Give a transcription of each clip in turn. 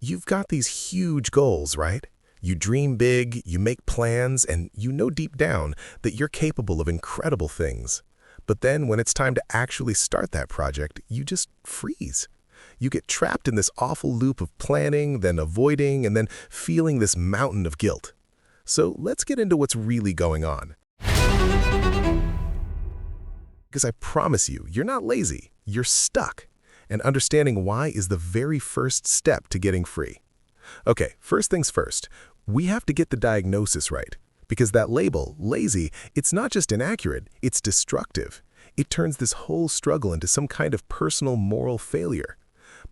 You've got these huge goals, right? You dream big, you make plans, and you know deep down that you're capable of incredible things. But then when it's time to actually start that project, you just freeze. You get trapped in this awful loop of planning, then avoiding, and then feeling this mountain of guilt. So let's get into what's really going on. Because I promise you, you're not lazy, you're stuck. And understanding why is the very first step to getting free. Okay, first things first, we have to get the diagnosis right. Because that label, lazy, it's not just inaccurate, it's destructive. It turns this whole struggle into some kind of personal moral failure.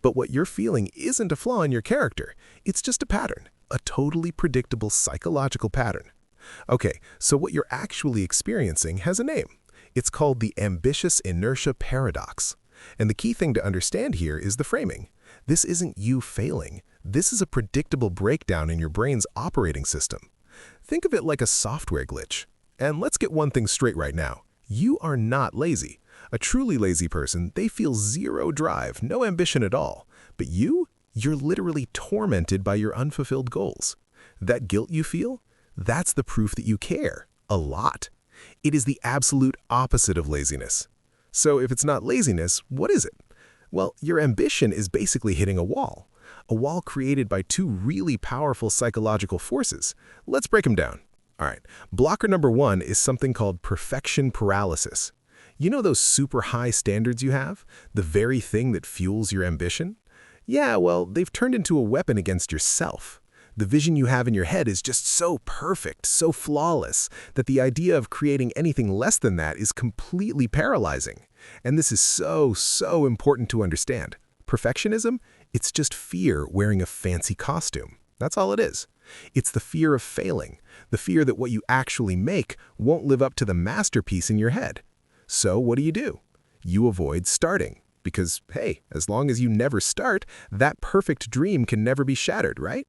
But what you're feeling isn't a flaw in your character, it's just a pattern, a totally predictable psychological pattern. Okay, so what you're actually experiencing has a name. It's called the ambitious inertia paradox. And the key thing to understand here is the framing. This isn't you failing. This is a predictable breakdown in your brain's operating system. Think of it like a software glitch. And let's get one thing straight right now. You are not lazy. A truly lazy person, they feel zero drive, no ambition at all. But you're literally tormented by your unfulfilled goals. That guilt you feel, that's the proof that you care. A lot. It is the absolute opposite of laziness. So if it's not laziness, what is it? Well, your ambition is basically hitting a wall created by two really powerful psychological forces. Let's break them down. All right, blocker number one is something called perfection paralysis. You know those super high standards you have? The very thing that fuels your ambition? Yeah, well, they've turned into a weapon against yourself. The vision you have in your head is just so perfect, so flawless, that the idea of creating anything less than that is completely paralyzing. And this is so important to understand. Perfectionism? It's just fear wearing a fancy costume. That's all it is. It's the fear of failing, the fear that what you actually make won't live up to the masterpiece in your head. So what do? You avoid starting. Because, hey, as long as you never start, that perfect dream can never be shattered, right?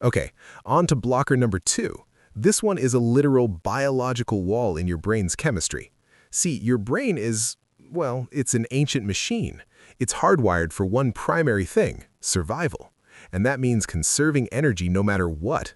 Okay, on to blocker number two. This one is a literal biological wall in your brain's chemistry. See, your brain is, well, it's an ancient machine. It's hardwired for one primary thing, survival. And that means conserving energy no matter what.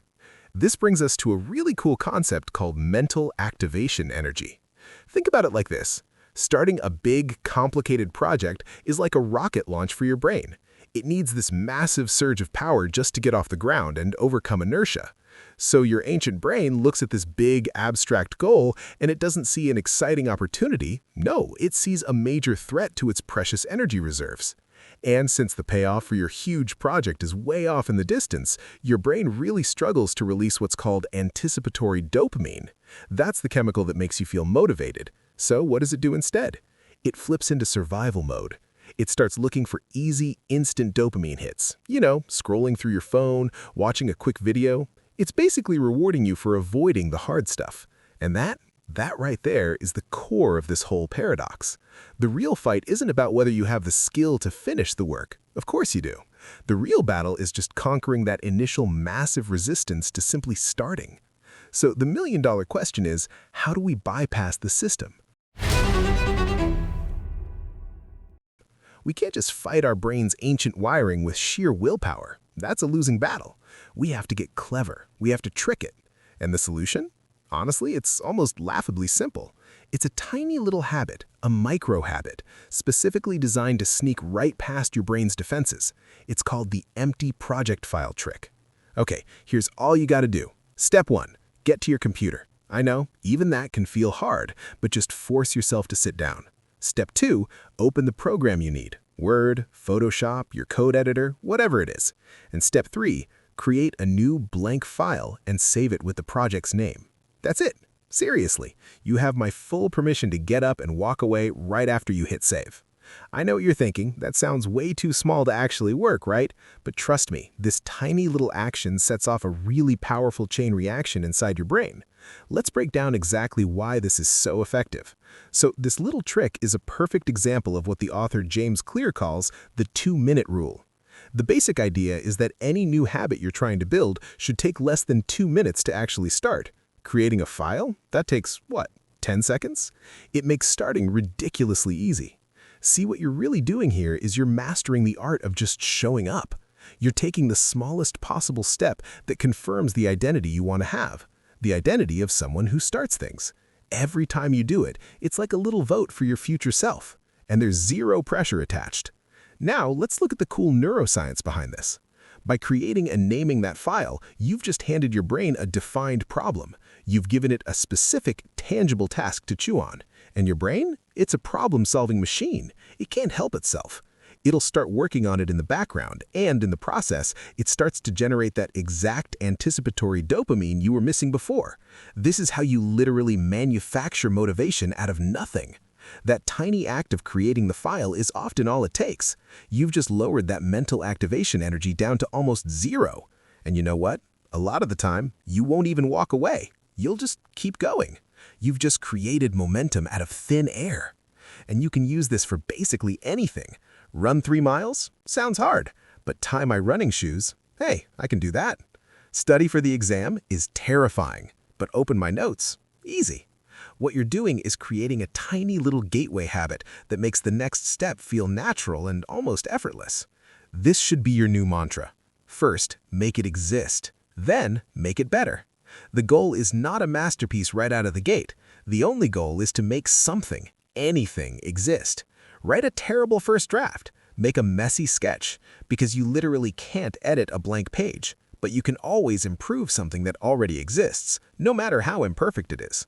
This brings us to a really cool concept called mental activation energy. Think about it like this. Starting a big, complicated project is like a rocket launch for your brain. It needs this massive surge of power just to get off the ground and overcome inertia. So your ancient brain looks at this big, abstract goal, and it doesn't see an exciting opportunity. No, it sees a major threat to its precious energy reserves. And since the payoff for your huge project is way off in the distance, your brain really struggles to release what's called anticipatory dopamine. That's the chemical that makes you feel motivated. So what does it do instead? It flips into survival mode. It starts looking for easy, instant dopamine hits. You know, scrolling through your phone, watching a quick video. It's basically rewarding you for avoiding the hard stuff. And that right there is the core of this whole paradox. The real fight isn't about whether you have the skill to finish the work. Of course you do. The real battle is just conquering that initial massive resistance to simply starting. So the million-dollar question is, how do we bypass the system? We can't just fight our brain's ancient wiring with sheer willpower. That's a losing battle. We have to get clever. We have to trick it. And the solution? Honestly, it's almost laughably simple. It's a tiny little habit, a micro-habit, specifically designed to sneak right past your brain's defenses. It's called the empty project file trick. Okay, here's all you gotta do. Step one, get to your computer. I know, even that can feel hard, but just force yourself to sit down. Step two, open the program you need. Word, Photoshop, your code editor, whatever it is. And step three, create a new blank file and save it with the project's name. That's it. Seriously, you have my full permission to get up and walk away right after you hit save. I know what you're thinking, that sounds way too small to actually work, right? But trust me, this tiny little action sets off a really powerful chain reaction inside your brain. Let's break down exactly why this is so effective. So this little trick is a perfect example of what the author James Clear calls the 2-minute rule. The basic idea is that any new habit you're trying to build should take less than 2 minutes to actually start. Creating a file? That takes, what, 10 seconds? It makes starting ridiculously easy. See, what you're really doing here is you're mastering the art of just showing up. You're taking the smallest possible step that confirms the identity you want to have, the identity of someone who starts things. Every time you do it, it's like a little vote for your future self, and there's zero pressure attached. Now, let's look at the cool neuroscience behind this. By creating and naming that file, you've just handed your brain a defined problem. You've given it a specific, tangible task to chew on. And your brain? It's a problem-solving machine. It can't help itself. It'll start working on it in the background, and in the process, it starts to generate that exact anticipatory dopamine you were missing before. This is how you literally manufacture motivation out of nothing. That tiny act of creating the file is often all it takes. You've just lowered that mental activation energy down to almost zero. And you know what? A lot of the time, you won't even walk away. You'll just keep going. You've just created momentum out of thin air. And you can use this for basically anything. Run 3 miles? Sounds hard. But tie my running shoes? Hey, I can do that. Study for the exam is terrifying. But open my notes? Easy. What you're doing is creating a tiny little gateway habit that makes the next step feel natural and almost effortless. This should be your new mantra. First, make it exist. Then, make it better. The goal is not a masterpiece right out of the gate. The only goal is to make something, anything, exist. Write a terrible first draft. Make a messy sketch, because you literally can't edit a blank page. But you can always improve something that already exists, no matter how imperfect it is.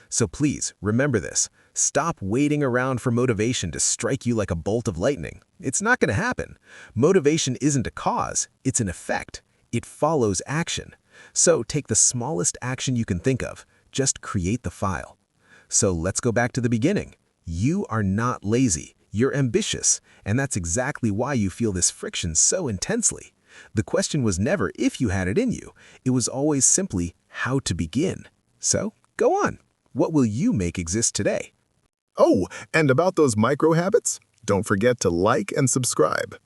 So please, remember this. Stop waiting around for motivation to strike you like a bolt of lightning. It's not going to happen. Motivation isn't a cause, it's an effect. It follows action. So take the smallest action you can think of. Just create the file. So let's go back to the beginning. You are not lazy. You're ambitious. And that's exactly why you feel this friction so intensely. The question was never if you had it in you. It was always simply how to begin. So go on. What will you make exist today? Oh, and about those micro habits, don't forget to like and subscribe.